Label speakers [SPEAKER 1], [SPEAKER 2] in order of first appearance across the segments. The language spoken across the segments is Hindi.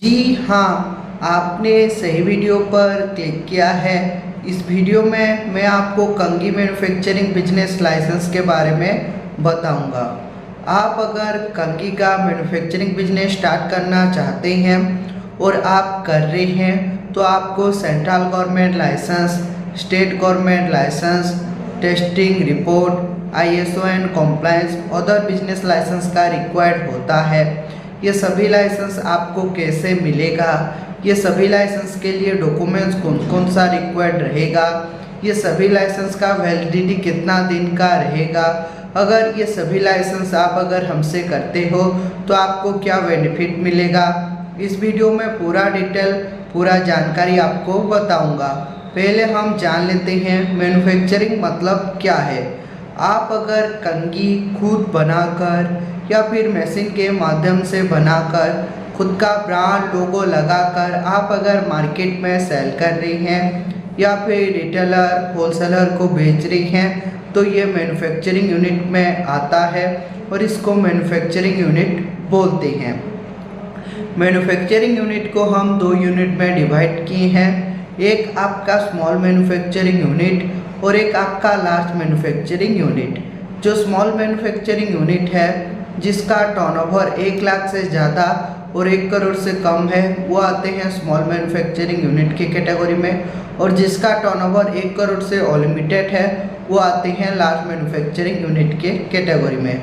[SPEAKER 1] जी हाँ, आपने सही वीडियो पर क्लिक किया है। इस वीडियो में मैं आपको कंघी मैन्युफैक्चरिंग बिजनेस लाइसेंस के बारे में बताऊंगा। आप अगर कंघी का मैन्युफैक्चरिंग बिजनेस स्टार्ट करना चाहते हैं और आप कर रहे हैं तो आपको central government licence, state government licence, testing report, ISO and compliance other business licence का रिक्वायर्ड होता है। ये सभी लाइसेंस आपको कैसे मिलेगा, ये सभी लाइसेंस के लिए डॉक्यूमेंट्स कौन कौन सा रिक्वायर्ड रहेगा, ये सभी लाइसेंस का वैलिडिटी कितना दिन का रहेगा, अगर ये सभी लाइसेंस आप अगर हमसे करते हो तो आपको क्या बेनिफिट मिलेगा, इस वीडियो में पूरा डिटेल पूरा जानकारी आपको बताऊंगा। पहले हम जान लेते हैं मैन्युफैक्चरिंग मतलब क्या है। आप अगर कंघी खुद बनाकर या फिर मशीन के माध्यम से बनाकर खुद का ब्रांड लोगो लगाकर आप अगर मार्केट में सेल कर रही हैं या फिर रिटेलर होलसेलर को बेच रही हैं तो ये मैन्युफैक्चरिंग यूनिट में आता है और इसको मैन्युफैक्चरिंग यूनिट बोलते हैं। मैन्युफैक्चरिंग यूनिट को हम दो यूनिट में डिवाइड किए हैं, एक आपका स्मॉल मैन्युफैक्चरिंग यूनिट और एक आपका लार्ज मैन्युफैक्चरिंग यूनिट। जो स्मॉल मैन्युफैक्चरिंग यूनिट है जिसका टर्नओवर 1 लाख से ज़्यादा और 1 करोड़ से कम है वो आते हैं स्मॉल मैन्युफैक्चरिंग यूनिट की कैटेगरी में, और जिसका टर्नओवर 1 करोड़ से अनलिमिटेड है वो आते हैं लार्ज मैन्युफैक्चरिंग यूनिट के कैटेगरी में।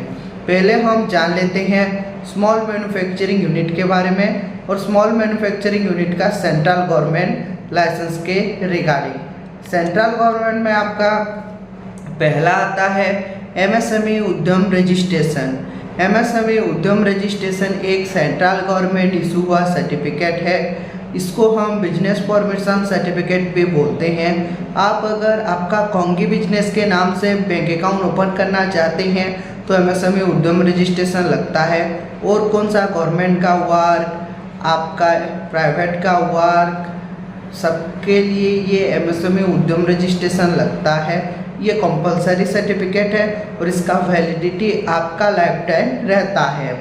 [SPEAKER 1] पहले हम जान लेते हैं स्मॉल मैन्युफैक्चरिंग यूनिट के बारे में और स्मॉल मैन्युफैक्चरिंग यूनिट का सेंट्रल गवर्नमेंट लाइसेंस के रिगार्डिंग। सेंट्रल गवर्नमेंट में आपका पहला आता है MSME उद्यम रजिस्ट्रेशन। MSME उद्यम रजिस्ट्रेशन एक सेंट्रल गवर्नमेंट इशू हुआ सर्टिफिकेट है। इसको हम बिजनेस परमिशन सर्टिफिकेट भी बोलते हैं। आप अगर आपका कंघी बिजनेस के नाम से बैंक अकाउंट ओपन करना चाहते हैं तो MSME उद्यम रजिस्ट्रेशन लगता है। और कौन सा गवर्नमेंट का वर्क, आपका प्राइवेट का वर्क, सबके लिए ये MSME उद्यम रजिस्ट्रेशन लगता है। ये कंपलसरी सर्टिफिकेट है और इसका वैलिडिटी आपका लाइफ टाइम रहता है।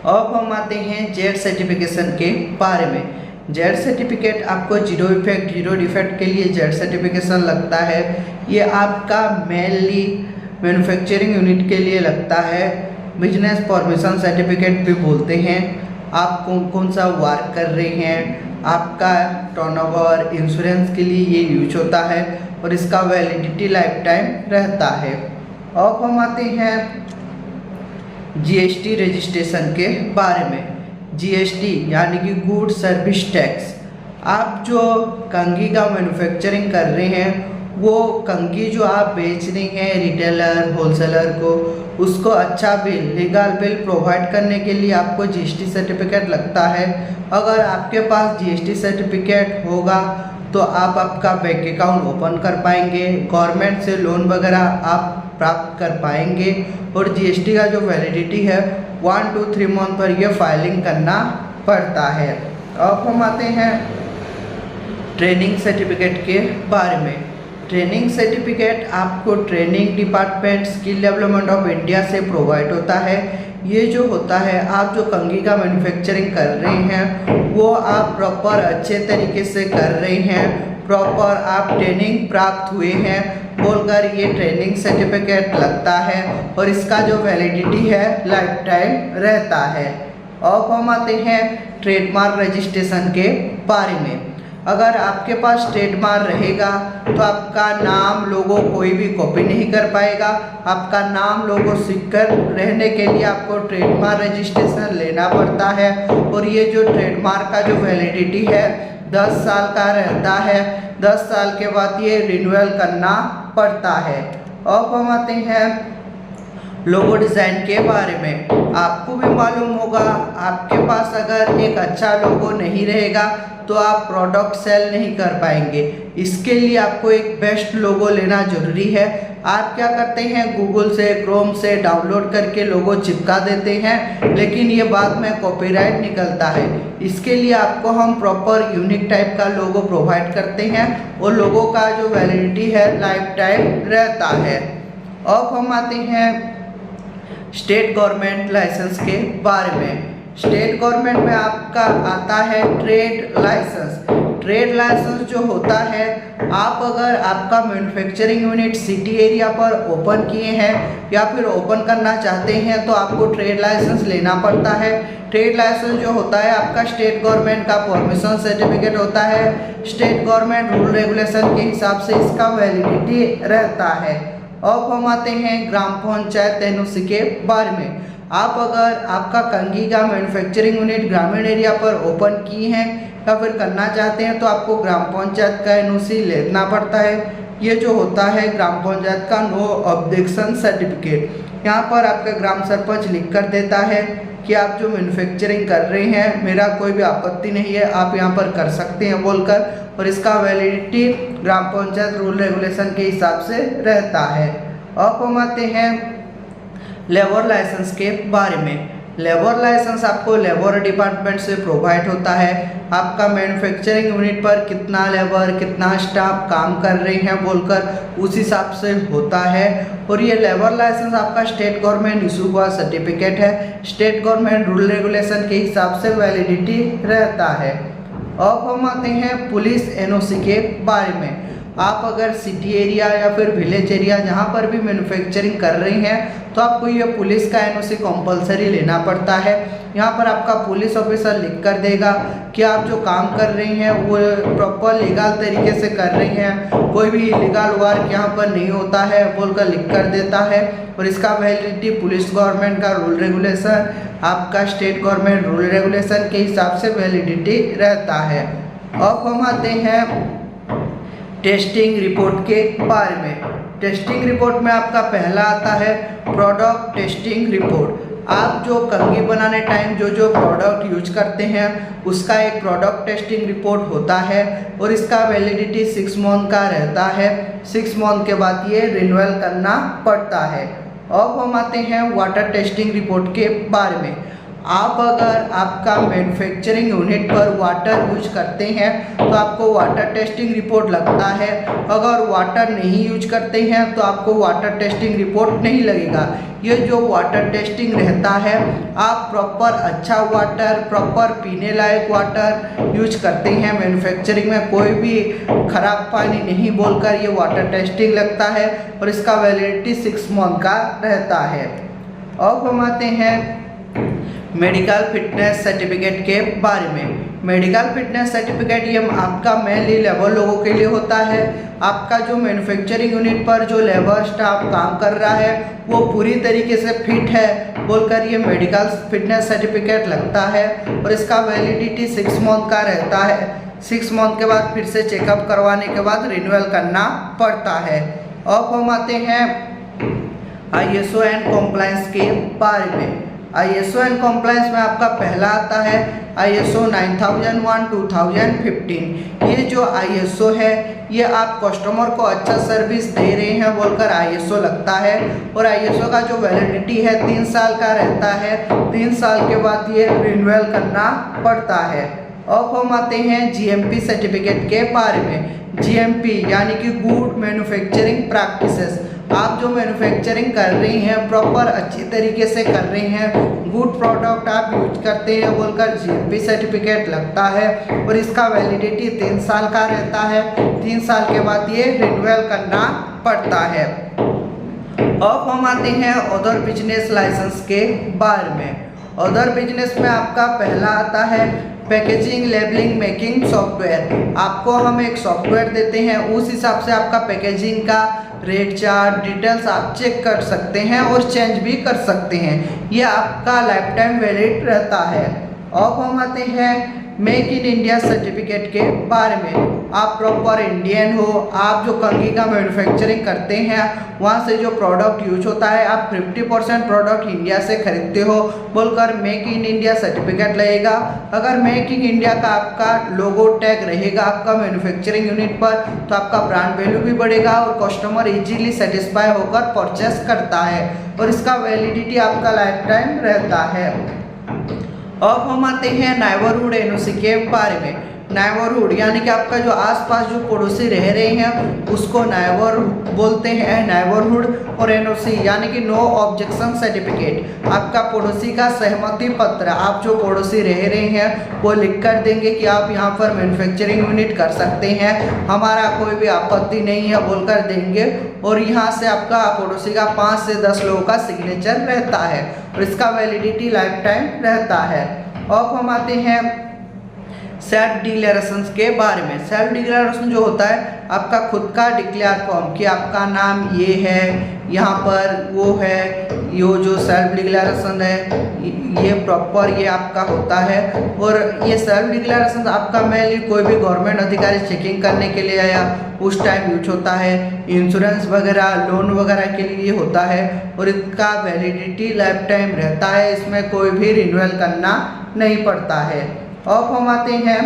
[SPEAKER 1] अब हम आते हैं जेड सर्टिफिकेशन के बारे में। जेड सर्टिफिकेट आपको जीरो इफेक्ट जीरो डिफेक्ट के लिए जेड सर्टिफिकेशन लगता है। ये आपका मेनली मैन्युफैक्चरिंग यूनिट के लिए लगता है। बिजनेस परमिशन सर्टिफिकेट भी बोलते हैं। आप कौन कौन सा वर्क कर रहे हैं, आपका टर्नओवर, इंश्योरेंस के लिए ये यूज होता है और इसका वैलिडिटी लाइफ टाइम रहता है। अब हम आते हैं GST रजिस्ट्रेशन के बारे में। GST यानी कि गुड सर्विस टैक्स। आप जो कंघी का मैन्युफैक्चरिंग कर रहे हैं वो कंघी जो आप बेच रही हैं रिटेलर होलसेलर को, उसको अच्छा बिल, लीगल बिल प्रोवाइड करने के लिए आपको GST सर्टिफिकेट लगता है। अगर आपके पास GST सर्टिफिकेट होगा तो आप आपका बैंक अकाउंट ओपन कर पाएंगे, गवर्नमेंट से लोन वगैरह आप प्राप्त कर पाएंगे और GST का जो वैलिडिटी है 1 to 3 मंथ पर यह फाइलिंग करना पड़ता है। अब हम आते हैं ट्रेनिंग सर्टिफिकेट के बारे में। ट्रेनिंग सर्टिफिकेट आपको training department skill development of India से प्रोवाइड होता है। ये जो होता है, आप जो कंघी का मैन्युफैक्चरिंग कर रहे हैं वो आप प्रॉपर अच्छे तरीके से कर रहे हैं, प्रॉपर आप ट्रेनिंग प्राप्त हुए हैं बोलकर ये ट्रेनिंग सर्टिफिकेट लगता है और इसका जो वैलिडिटी है लाइफ टाइम रहता है। अब हम आते हैं ट्रेडमार्क रजिस्ट्रेशन के बारे में। अगर आपके पास ट्रेडमार्क रहेगा तो आपका नाम लोगो कोई भी कॉपी नहीं कर पाएगा। आपका नाम लोगो सिक्योर रहने के लिए आपको ट्रेडमार्क रजिस्ट्रेशन लेना पड़ता है और ये जो ट्रेडमार्क का जो वैलिडिटी है 10 साल का रहता है। 10 साल के बाद ये रिन्यूअल करना पड़ता है। अब हम आते हैं लोगो डिज़ाइन के बारे में। आपको भी मालूम होगा, आपके पास अगर एक अच्छा लोगो नहीं रहेगा तो आप प्रोडक्ट सेल नहीं कर पाएंगे। इसके लिए आपको एक बेस्ट लोगो लेना जरूरी है। आप क्या करते हैं, गूगल से, क्रोम से डाउनलोड करके लोगो चिपका देते हैं, लेकिन ये बाद में कॉपीराइट निकलता है। इसके लिए आपको हम प्रॉपर यूनिक टाइप का लोगो प्रोवाइड करते हैं और लोगो का जो वैलिडिटी है लाइफ टाइम रहता है। अब हम आते हैं स्टेट गवर्नमेंट लाइसेंस के बारे में। स्टेट गवर्नमेंट में आपका आता है ट्रेड लाइसेंस। ट्रेड लाइसेंस जो होता है, आप अगर आपका मैन्युफैक्चरिंग यूनिट सिटी एरिया पर ओपन किए हैं या फिर ओपन करना चाहते हैं तो आपको ट्रेड लाइसेंस लेना पड़ता है। ट्रेड लाइसेंस जो होता है आपका स्टेट गवर्नमेंट का परमिशन सर्टिफिकेट होता है। स्टेट गवर्नमेंट रूल रेगुलेशन के हिसाब से इसका वैलिडिटी रहता है। अब हम आते हैं ग्राम पंचायत एनओसी के बारे में। आप अगर आपका कंघी का मैन्युफैक्चरिंग यूनिट ग्रामीण एरिया पर ओपन किए हैं या फिर करना चाहते हैं तो आपको ग्राम पंचायत का एनओसी लेना पड़ता है। ये जो होता है ग्राम पंचायत का नो ऑब्जेक्शन सर्टिफिकेट। यहाँ पर आपका ग्राम सरपंच लिख कर देता है कि आप जो मैन्युफैक्चरिंग कर रहे हैं मेरा कोई भी आपत्ति नहीं है, आप यहाँ पर कर सकते हैं बोलकर, और इसका वैलिडिटी ग्राम पंचायत रूल रेगुलेशन के हिसाब से रहता है। अब हम आते हैं लेबर लाइसेंस के बारे में। लेबर लाइसेंस आपको लेबर डिपार्टमेंट से प्रोवाइड होता है। आपका मैन्युफैक्चरिंग यूनिट पर कितना लेबर कितना स्टाफ काम कर रहे हैं बोलकर उस हिसाब से होता है। और ये लेबर लाइसेंस आपका स्टेट गवर्नमेंट इशू हुआ सर्टिफिकेट है। स्टेट गवर्नमेंट रूल रेगुलेशन के हिसाब से वैलिडिटी रहता है। अब हम आते हैं पुलिस एनओसी के बारे में। आप अगर सिटी एरिया या फिर विलेज एरिया जहाँ पर भी मैन्युफैक्चरिंग कर रहे हैं तो आपको ये पुलिस का एनओसी कंपलसरी लेना पड़ता है। यहाँ पर आपका पुलिस ऑफिसर लिख कर देगा कि आप जो काम कर रहे हैं वो प्रॉपर लीगल तरीके से कर रहे हैं, कोई भी इलीगल वर्क यहाँ पर नहीं होता है बोलकर लिख कर देता है। और इसका वैलिडिटी पुलिस गवर्नमेंट का रूल रेगुलेशन आपका स्टेट गवर्नमेंट रूल रेगुलेशन के हिसाब से वैलिडिटी रहता है। अब हम आते हैं टेस्टिंग रिपोर्ट के बारे में। टेस्टिंग रिपोर्ट में आपका पहला आता है प्रोडक्ट टेस्टिंग रिपोर्ट। आप जो कंघी बनाने टाइम जो प्रोडक्ट यूज करते हैं उसका एक प्रोडक्ट टेस्टिंग रिपोर्ट होता है और इसका वैलिडिटी 6 मंथ का रहता है। 6 मंथ के बाद ये रिन्यूअल करना पड़ता है। अब हम आते हैं वाटर टेस्टिंग रिपोर्ट के बारे में। आप अगर आपका मैन्युफैक्चरिंग यूनिट पर वाटर यूज करते हैं तो आपको वाटर टेस्टिंग रिपोर्ट लगता है। अगर वाटर नहीं यूज करते हैं तो आपको वाटर टेस्टिंग रिपोर्ट नहीं लगेगा। ये जो वाटर टेस्टिंग रहता है आप प्रॉपर अच्छा वाटर प्रॉपर पीने लायक वाटर यूज करते हैं मैन्युफैक्चरिंग में, कोई भी खराब पानी नहीं बोलकर ये वाटर टेस्टिंग लगता है और इसका वैलिडिटी 6 मंथ का रहता है। अब हम आते हैं मेडिकल फिटनेस सर्टिफिकेट के बारे में। मेडिकल फिटनेस सर्टिफिकेट ये आपका मेनली लेबर लोगों के लिए होता है। आपका जो मैन्युफैक्चरिंग यूनिट पर जो लेबर स्टाफ काम कर रहा है वो पूरी तरीके से फिट है बोलकर ये मेडिकल फिटनेस सर्टिफिकेट लगता है और इसका वैलिडिटी 6 मंथ का रहता है। 6 मंथ के बाद फिर से चेकअप करवाने के बाद रिन्यूअल करना पड़ता है। अब हम आते हैं ISO एंड कॉम्प्लायंस के बारे में। ISO एंड कॉम्प्लायंस में आपका पहला आता है ISO 9001:2015। ये जो ISO है ये आप कस्टमर को अच्छा सर्विस दे रहे हैं बोलकर ISO लगता है और ISO का जो वैलिडिटी है 3 साल का रहता है। 3 साल के बाद ये रिन्यूअल करना पड़ता है। अब हम आते हैं GMP सर्टिफिकेट के बारे में। GMP यानी कि गुड मैन्युफैक्चरिंग प्रैक्टिसेस। आप जो मैन्युफैक्चरिंग कर रही हैं प्रॉपर अच्छी तरीके से कर रही हैं, गुड प्रोडक्ट आप यूज करते हैं बोलकर GMP सर्टिफिकेट लगता है और इसका वैलिडिटी 3 साल का रहता है। 3 साल के बाद ये रिन्यूअल करना पड़ता है। अब हम आते हैं अदर बिजनेस लाइसेंस के बारे में। अदर बिजनेस में आपका पहला आता है पैकेजिंग लेबलिंग मेकिंग सॉफ्टवेयर। आपको हम एक सॉफ्टवेयर देते हैं, उस हिसाब से आपका पैकेजिंग का रेट चार्ट डिटेल्स आप चेक कर सकते हैं और चेंज भी कर सकते हैं। ये आपका लाइफ टाइम वैलिड रहता है। अब हम आते हैं मेक इन इंडिया सर्टिफिकेट के बारे में। आप प्रॉपर इंडियन हो, आप जो कंघी का मैन्युफैक्चरिंग करते हैं वहाँ से जो प्रोडक्ट यूज होता है आप 50% प्रोडक्ट इंडिया से खरीदते हो बोलकर मेक इन इंडिया सर्टिफिकेट लगेगा। अगर मेक इन इंडिया का आपका लोगो टैग रहेगा आपका मैन्युफैक्चरिंग यूनिट पर तो आपका ब्रांड वैल्यू भी बढ़ेगा और कस्टमर इजीली सेटिस्फाई होकर परचेस करता है और इसका वैलिडिटी आपका लाइफ टाइम रहता है। अब हम आते हैं नाइबरहुड एनओसी के बारे में। नाइबरहुड यानी कि आपका जो आसपास जो पड़ोसी रह रहे हैं उसको नाइबर बोलते हैं, नाइबरहुड। और एनओसी यानी कि नो ऑब्जेक्शन सर्टिफिकेट, आपका पड़ोसी का सहमति पत्र, आप जो पड़ोसी रह रहे हैं वो लिख कर देंगे कि आप यहाँ पर मैन्युफैक्चरिंग यूनिट कर सकते हैं, हमारा कोई भी आपत्ति नहीं है बोलकर देंगे। और यहाँ से आपका पड़ोसी का 5 से 10 लोगों का सिग्नेचर रहता है और इसका वैलिडिटी लाइफ टाइम रहता है। अब हम आते हैं सेल्फ डिक्लेरेशन के बारे में। सेल्फ डिक्लेरेशन जो होता है आपका खुद का डिक्लेयर फॉर्म कि आपका नाम ये है, यहाँ पर वो है, ये जो सेल्फ डिक्लेरेशन है ये प्रॉपर ये आपका होता है। और ये सेल्फ डिक्लेरेशन आपका मेनली कोई भी गवर्नमेंट अधिकारी चेकिंग करने के लिए आया उस टाइम यूज होता है, इंश्योरेंस वगैरह लोन वगैरह के लिए होता है और इसका वैलिडिटी लाइफ टाइम रहता है, इसमें कोई भी रिन्यूअल करना नहीं पड़ता है। अब हम आते हैं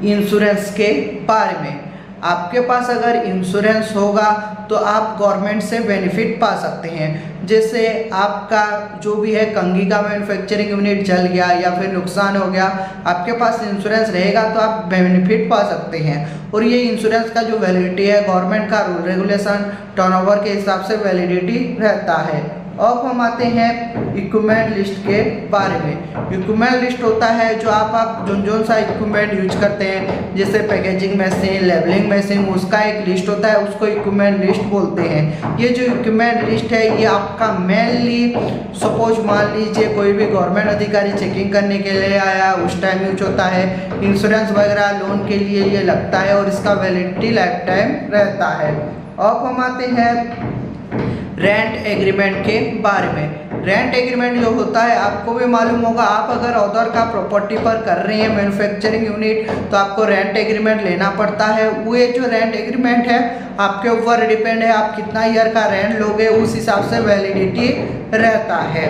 [SPEAKER 1] इंश्योरेंस के बारे में। आपके पास अगर इंश्योरेंस होगा तो आप गवर्नमेंट से बेनिफिट पा सकते हैं। जैसे आपका जो भी है कंघी का मैन्युफैक्चरिंग यूनिट जल गया या फिर नुकसान हो गया, आपके पास इंश्योरेंस रहेगा तो आप बेनिफिट पा सकते हैं। और ये इंश्योरेंस का जो वैलिडिटी है गवर्नमेंट का रूल रेगुलेशन टर्नओवर के हिसाब से वैलिडिटी रहता है। अब हम आते हैं इक्विपमेंट लिस्ट के बारे में। इक्विपमेंट लिस्ट होता है जो आप जो सा इक्विपमेंट यूज करते हैं, जैसे पैकेजिंग मशीन, लेबलिंग मशीन, उसका एक लिस्ट होता है, उसको इक्विपमेंट लिस्ट बोलते हैं। ये जो इक्विपमेंट लिस्ट है ये आपका मेनली सपोज मान लीजिए कोई भी गवर्नमेंट अधिकारी चेकिंग करने के लिए आया उस टाइम यूज होता है, इंश्योरेंस वगैरह लोन के लिए ये लगता है और इसका वैलिडिटी लाइफ टाइम रहता है। अब हम आते हैं रेंट एग्रीमेंट के बारे में। रेंट एग्रीमेंट जो होता है आपको भी मालूम होगा, आप अगर अदर का प्रॉपर्टी पर कर रहे हैं मैन्युफैक्चरिंग यूनिट तो आपको रेंट एग्रीमेंट लेना पड़ता है। वो जो रेंट एग्रीमेंट है आपके ऊपर डिपेंड है, आप कितना ईयर का रेंट लोगे उस हिसाब से वैलिडिटी रहता है।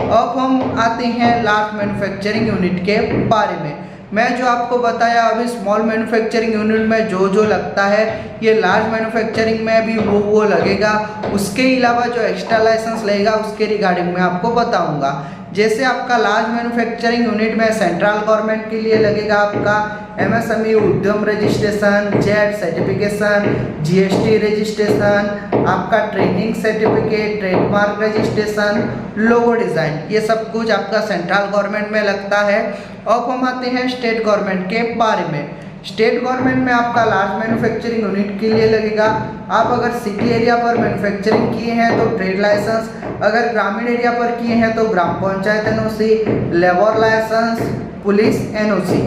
[SPEAKER 1] अब हम आते हैं लार्ज मैन्युफैक्चरिंग यूनिट के बारे में। मैं जो आपको बताया अभी स्मॉल मैन्युफैक्चरिंग यूनिट में जो जो लगता है ये लार्ज मैन्युफैक्चरिंग में भी वो लगेगा। उसके अलावा जो एक्स्ट्रा लाइसेंस लगेगा उसके रिगार्डिंग मैं आपको बताऊंगा। जैसे आपका लार्ज मैन्युफैक्चरिंग यूनिट में सेंट्रल गवर्नमेंट के लिए लगेगा आपका MSME Udyam registration, ZED certification, GST registration, आपका training certificate, trademark registration, logo design, ये सब कुछ आपका सेंट्रल गवर्नमेंट में लगता है। अब हम आते हैं स्टेट गवर्नमेंट के बारे में। स्टेट गवर्नमेंट में आपका लार्ज मैन्युफैक्चरिंग यूनिट के लिए लगेगा, आप अगर सिटी एरिया पर मैन्युफैक्चरिंग किए हैं तो ट्रेड लाइसेंस, अगर ग्रामीण एरिया पर किए हैं तो gram panchayat NOC, labour licence, police NOC,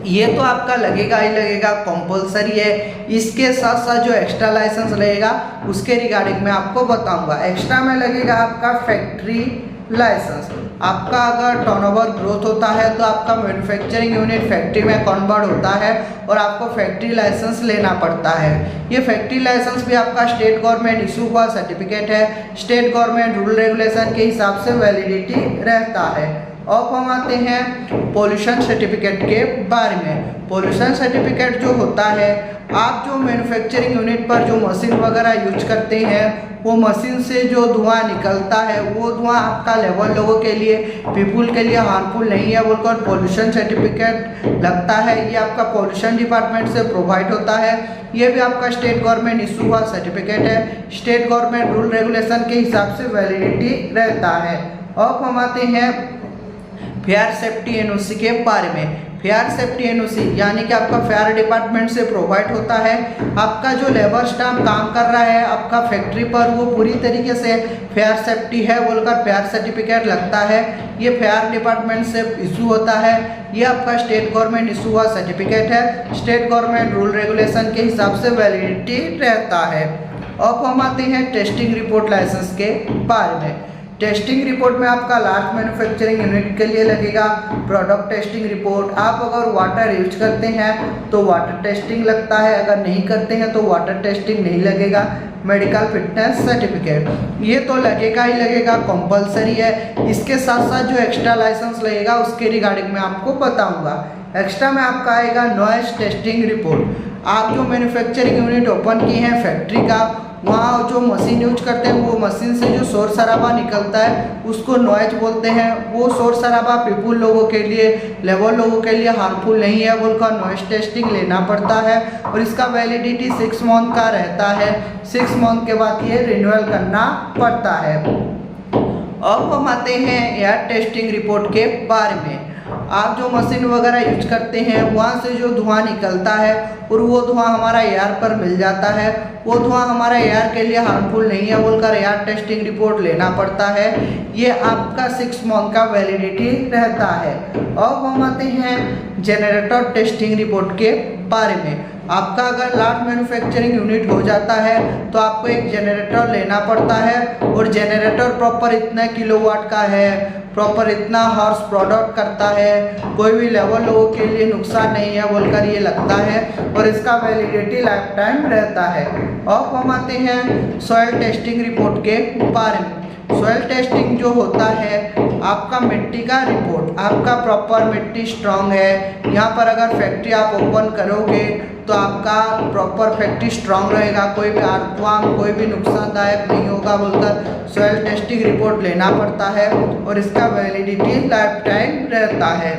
[SPEAKER 1] ये तो आपका लगेगा ही लगेगा, कंपलसरी है। इसके साथ साथ जो एक्स्ट्रा लाइसेंस लगेगा उसके रिगार्डिंग मैं आपको बताऊंगा। एक्स्ट्रा में लगेगा आपका फैक्ट्री लाइसेंस। आपका अगर टर्नओवर ग्रोथ होता है तो आपका मैन्युफैक्चरिंग यूनिट फैक्ट्री में कन्वर्ट होता है और आपको फैक्ट्री लाइसेंस लेना पड़ता है। ये फैक्ट्री लाइसेंस भी आपका स्टेट गवर्नमेंट इशू हुआ सर्टिफिकेट है, स्टेट गवर्नमेंट रूल रेगुलेशन के हिसाब से वैलिडिटी रहता है। अब हम आते हैं पोल्यूशन सर्टिफिकेट के बारे में। पोल्यूशन सर्टिफिकेट जो होता है, आप जो मैन्युफैक्चरिंग यूनिट पर जो मशीन वगैरह यूज करते हैं वो मशीन से जो धुआं निकलता है वो धुआं आपका लेवल लोगों के लिए, पीपुल के लिए हार्मफुल नहीं है बोलकर पोल्यूशन सर्टिफिकेट लगता है। ये आपका पोल्यूशन डिपार्टमेंट से प्रोवाइड होता है। ये भी आपका स्टेट गवर्नमेंट इशू हुआ सर्टिफिकेट है, स्टेट गवर्नमेंट रूल रेगुलेशन के हिसाब से वैलिडिटी रहता है। अब हम आते हैं फायर सेफ्टी एनओसी के बारे में। फायर सेफ्टी एनओसी यानी कि आपका फायर डिपार्टमेंट से प्रोवाइड होता है। आपका जो लेबर स्टाफ काम कर रहा है आपका फैक्ट्री पर वो पूरी तरीके से फायर सेफ्टी है बोलकर फायर सर्टिफिकेट लगता है। ये फायर डिपार्टमेंट से इशू होता है। ये आपका स्टेट गवर्नमेंट इशू हुआ सर्टिफिकेट है, स्टेट गवर्नमेंट रूल रेगुलेशन के हिसाब से वैलिडिटी रहता है। अब हम आते हैं टेस्टिंग रिपोर्ट लाइसेंस के बारे में। टेस्टिंग रिपोर्ट में आपका लार्ज मैन्युफैक्चरिंग यूनिट के लिए लगेगा प्रोडक्ट टेस्टिंग रिपोर्ट। आप अगर वाटर यूज करते हैं तो वाटर टेस्टिंग लगता है, अगर नहीं करते हैं तो वाटर टेस्टिंग नहीं लगेगा। मेडिकल फिटनेस सर्टिफिकेट ये तो लगेगा ही लगेगा, कंपलसरी है। इसके साथ साथ जो एक्स्ट्रा लाइसेंस लगेगा उसके रिगार्डिंग मैं आपको बताऊंगा। एक्स्ट्रा में आपका आएगा नॉइज टेस्टिंग रिपोर्ट। आप जो मैन्युफैक्चरिंग यूनिट ओपन किए हैं फैक्ट्री का वहाँ जो मशीन यूज करते हैं वो मशीन से जो शोर शराबा निकलता है उसको नॉइज बोलते हैं। वो शोर शराबा पीपुल लोगों के लिए, लेबर लोगों के लिए हार्मफुल नहीं है, बोलकर नॉइज टेस्टिंग लेना पड़ता है और इसका वैलिडिटी 6 मंथ का रहता है। 6 मंथ के बाद ये रिन्यूअल करना पड़ता है। अब हम आते हैं एयर टेस्टिंग रिपोर्ट के बारे में। आप जो मशीन वगैरह यूज करते हैं वहाँ से जो धुआं निकलता है और वो धुआं हमारा एयर पर मिल जाता है, वो धुआं हमारा एयर के लिए हार्मफुल नहीं है बोलकर एयर टेस्टिंग रिपोर्ट लेना पड़ता है। ये आपका 6 मंथ का वैलिडिटी रहता है। अब हम आते हैं जनरेटर टेस्टिंग रिपोर्ट के बारे में। आपका अगर लार्ज मैन्युफैक्चरिंग यूनिट हो जाता है तो आपको एक जनरेटर लेना पड़ता है और जनरेटर प्रॉपर इतना किलोवाट का है, प्रॉपर इतना हॉर्स प्रोडक्ट करता है, कोई भी लेवल लोगों के लिए नुकसान नहीं है बोलकर ये लगता है और इसका वैलिडिटी लाइफ टाइम रहता है। अब हम आते हैं सॉइल टेस्टिंग रिपोर्ट के बारे में। सॉइल टेस्टिंग जो होता है आपका मिट्टी का रिपोर्ट, आपका प्रॉपर मिट्टी स्ट्रांग है। यहाँ पर अगर फैक्ट्री आप ओपन करोगे तो आपका प्रॉपर फैक्ट्री स्ट्रांग रहेगा, कोई भी अर्थवार्म, कोई भी नुकसानदायक नहीं होगा बोलकर सॉइल टेस्टिंग रिपोर्ट लेना पड़ता है और इसका वैलिडिटी लाइफ टाइम रहता है।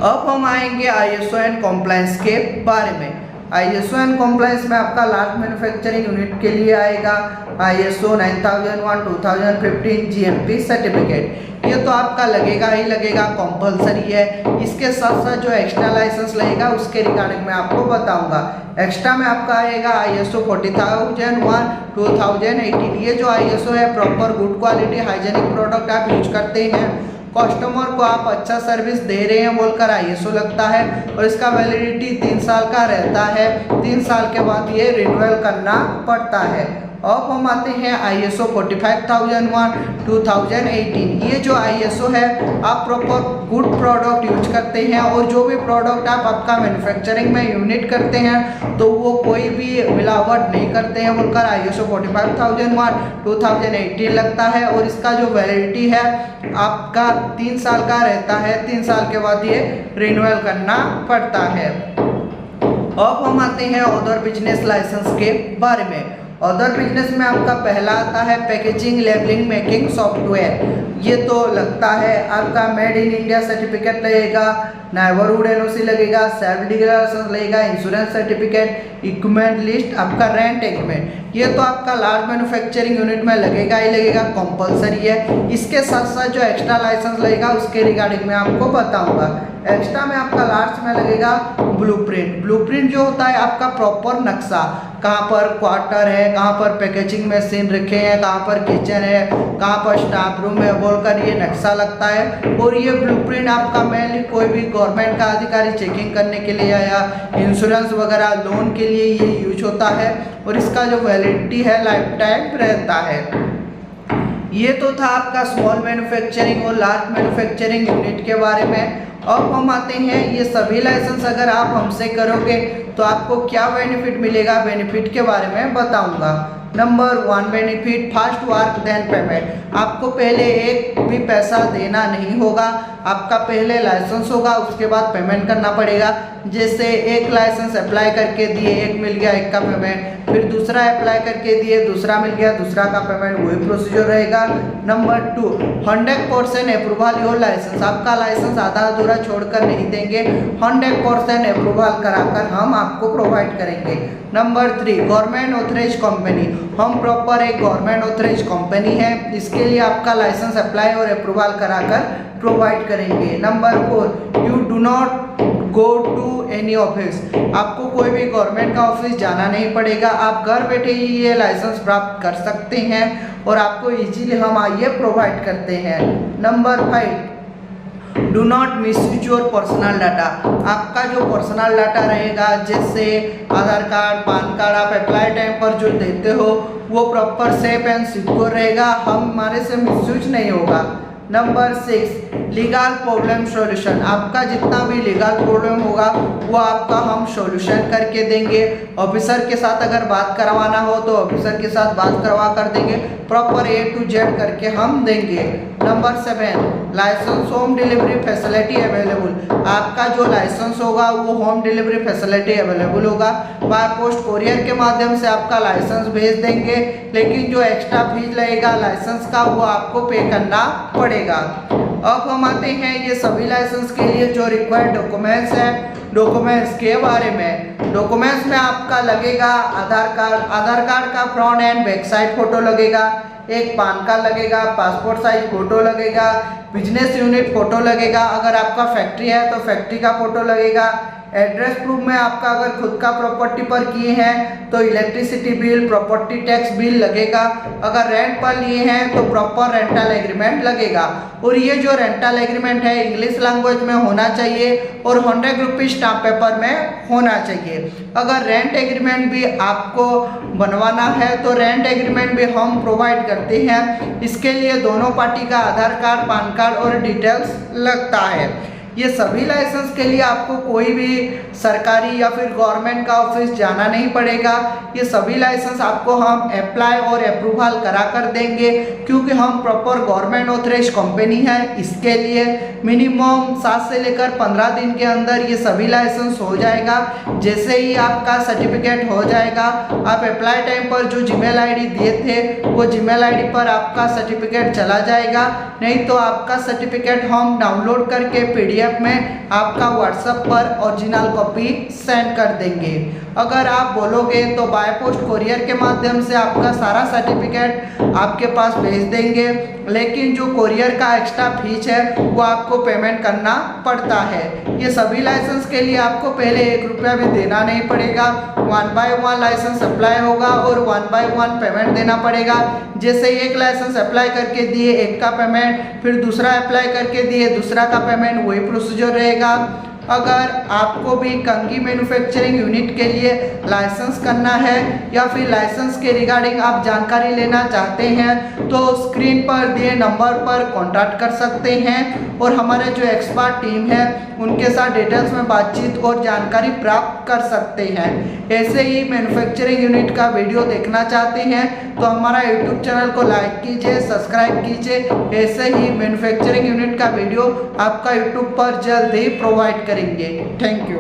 [SPEAKER 1] अब हम आएंगे ISO एंड कॉम्प्लायंस के बारे में। ISO एंड कॉम्प्लायंस में आपका लार्ज मैन्युफैक्चरिंग यूनिट के लिए आएगा ISO 9001 2015 GMP सर्टिफिकेट। ये तो आपका लगेगा ही लगेगा, कंपलसरी है। इसके साथ साथ जो एक्स्ट्रा लाइसेंस लगेगा उसके रिगार्डिंग मैं आपको बताऊंगा। एक्स्ट्रा में आपका आएगा ISO 40001 2018। ये जो ISO है proper good quality hygienic product आप यूज करते हैं, कस्टमर को आप अच्छा सर्विस दे रहे हैं बोलकर ISO लगता है और इसका वैलिडिटी 3 साल का रहता है। 3 साल के बाद ये रिन्यूअल करना पड़ता है। अब हम आते हैं ISO 45001 2018। ये जो ISO है आप प्रॉपर गुड प्रोडक्ट यूज करते हैं और जो भी प्रोडक्ट आप आपका मैन्युफैक्चरिंग में यूनिट करते हैं तो वो कोई भी मिलावट नहीं करते हैं बोलकर ISO 45001 2018 लगता है और इसका जो वैलिडिटी है आपका 3 साल का रहता है। 3 साल के बाद ये रिन्यूअल करना पड़ता है। अब हम आते हैं अदर बिजनेस लाइसेंस के बारे में। अदर बिजनेस में आपका पहला आता है पैकेजिंग लेबलिंग मेकिंग सॉफ्टवेयर। ये तो लगता है आपका मेड इन इंडिया सर्टिफिकेट लगेगा, नेबरहुड NOC लगेगा, सेल्फ डिक्लेरेशन लगेगा, इंश्योरेंस सर्टिफिकेट, इक्विपमेंट लिस्ट, आपका रेंट एग्रीमेंट। ये तो आपका लार्ज मैन्युफैक्चरिंग यूनिट में लगेगा ही लगेगा, कंपलसरी है। इसके साथ साथ जो एक्स्ट्रा लाइसेंस लगेगा उसके रिगार्डिंग मैं आपको बताऊंगा। एक्स्ट्रा में आपका लास्ट में लगेगा ब्लूप्रिंट। ब्लूप्रिंट जो होता है आपका प्रॉपर नक्शा, कहाँ पर क्वार्टर है, कहाँ पर पैकेजिंग मशीन रखे हैं, कहाँ पर किचन है, कहाँ पर स्टाफ रूम है बोलकर ये नक्शा लगता है। और ये ब्लूप्रिंट आपका मेनली कोई भी गवर्नमेंट का अधिकारी चेकिंग करने के लिए या इंश्योरेंस वगैरह लोन के लिए ये यूज होता है और इसका जो वैलिडिटी है लाइफ टाइम रहता है। ये तो था आपका स्मॉल मैन्युफैक्चरिंग और लार्ज मैन्युफैक्चरिंग यूनिट के बारे में। अब हम आते हैं ये सभी लाइसेंस अगर आप हमसे करोगे तो आपको क्या बेनिफिट मिलेगा, बेनिफिट के बारे में बताऊंगा। Number 1 benefit fast work then payment. आपको पहले एक भी पैसा देना नहीं होगा, आपका पहले लाइसेंस होगा उसके बाद पेमेंट करना पड़ेगा। जैसे एक लाइसेंस अप्लाई करके दिए, एक मिल गया, एक का पेमेंट, फिर दूसरा अप्लाई करके दिए, दूसरा मिल गया, दूसरा का पेमेंट, वही प्रोसीजर रहेगा। Number 2 100% approval your licence. आपका लाइसेंस आधा अधूरा छोड़कर नहीं देंगे, 100% अप्रूवल कराकर हम आपको प्रोवाइड करेंगे। Number 3 government authorise company. हम प्रॉपर एक गवर्नमेंट ऑथराइज कंपनी है, इसके लिए आपका लाइसेंस अप्लाई और अप्रूवल कराकर प्रोवाइड करेंगे। Number 4 you do not go to any office. आपको कोई भी गवर्नमेंट का ऑफिस जाना नहीं पड़ेगा, आप घर बैठे ही ये लाइसेंस प्राप्त कर सकते हैं और आपको इजीली हम ये प्रोवाइड करते हैं। Number 5 do not misuse your personal data. आपका जो पर्सनल डाटा रहेगा जैसे आधार कार्ड, पान कार्ड आप अप्लाई टाइम पर जो देते हो वो प्रॉपर सेफ एंड सिक्योर रहेगा, हमारे से मिसयूज नहीं होगा। Number 6 legal problem solution. आपका जितना भी लीगल प्रॉब्लम होगा वो आपका हम सॉल्यूशन करके देंगे। ऑफिसर के साथ अगर बात करवाना हो तो ऑफिसर के साथ बात करवा कर देंगे, प्रॉपर A to Z करके हम देंगे। Number 7 licence home delivery facility available. आपका जो लाइसेंस होगा वो होम डिलीवरी फैसिलिटी अवेलेबल होगा। बाय पोस्ट कोरियर के माध्यम से आपका लाइसेंस भेज देंगे, लेकिन जो एक्स्ट्रा फीस लगेगा लाइसेंस का वो आपको पे करना पड़ेगा। अब हम आते हैं ये सभी लाइसेंस के लिए जो रिक्वायर्ड डॉक्यूमेंट्स हैं, डॉक्यूमेंट्स के बारे में। डॉक्यूमेंट्स में आपका लगेगा आधार कार्ड का front end back side photo लगेगा, एक पान कार्ड लगेगा, पासपोर्ट साइज फोटो लगेगा, बिजनेस यूनिट फोटो लगेगा, अगर आपका फैक्ट्री है तो फैक्ट्री का फोटो लगेगा। एड्रेस प्रूफ में आपका अगर खुद का प्रॉपर्टी पर किए हैं तो electricity bill, property tax bill लगेगा। अगर रेंट पर लिए हैं तो प्रॉपर रेंटल एग्रीमेंट लगेगा। और ये जो रेंटल एग्रीमेंट है इंग्लिश लैंग्वेज में होना चाहिए और 100 रुपीज स्टाम्प पेपर में होना चाहिए। अगर रेंट एग्रीमेंट भी आपको बनवाना है तो रेंट एग्रीमेंट भी हम प्रोवाइड करते हैं। इसके लिए दोनों पार्टी का आधार कार्ड, पान कार्ड और डिटेल्स लगता है। ये सभी लाइसेंस के लिए आपको कोई भी सरकारी या फिर गवर्नमेंट का ऑफिस जाना नहीं पड़ेगा। ये सभी लाइसेंस आपको हम अप्लाई और अप्रूवल करा कर देंगे, क्योंकि हम प्रॉपर गवर्नमेंट ऑथराइज कंपनी है। इसके लिए मिनिमम 7 से लेकर 15 दिन के अंदर ये सभी लाइसेंस हो जाएगा। जैसे ही आपका सर्टिफिकेट हो जाएगा, आप अप्लाई टाइम पर जो जीमेल आईडी दिए थे वो जीमेल आईडी पर आपका सर्टिफिकेट चला जाएगा। नहीं तो आपका सर्टिफिकेट हम डाउनलोड करके PDF में आपका व्हाट्सएप पर ओरिजिनल कॉपी सेंड कर देंगे। अगर आप बोलोगे तो बाय पोस्ट कोरियर के माध्यम से आपका सारा सर्टिफिकेट आपके पास भेज देंगे, लेकिन जो कोरियर का एक्स्ट्रा फीस है वो आपको पेमेंट करना पड़ता है। ये सभी लाइसेंस के लिए आपको पहले 1 रुपया भी देना नहीं पड़ेगा। 1 बाय 1 लाइसेंस अप्लाई होगा और 1 बाय 1 पेमेंट देना पड़ेगा। जैसे एक लाइसेंस अप्लाई करके दिए, एक का पेमेंट, फिर दूसरा अप्लाई करके दिए, दूसरा का पेमेंट, वही प्रोसीजर रहेगा। अगर आपको भी कंगी मैन्युफैक्चरिंग यूनिट के लिए लाइसेंस करना है या फिर लाइसेंस के रिगार्डिंग आप जानकारी लेना चाहते हैं तो स्क्रीन पर दिए नंबर पर कांटेक्ट कर सकते हैं और हमारे जो एक्सपर्ट टीम है उनके साथ डिटेल्स में बातचीत और जानकारी प्राप्त कर सकते हैं। ऐसे ही मैन्युफैक्चरिंग यूनिट का वीडियो देखना चाहते हैं तो हमारा यूट्यूब चैनल को लाइक कीजिए, सब्सक्राइब कीजिए। ऐसे ही मैन्युफैक्चरिंग यूनिट का वीडियो आपका यूट्यूब पर जल्द ही प्रोवाइड करेंगे। Thank you.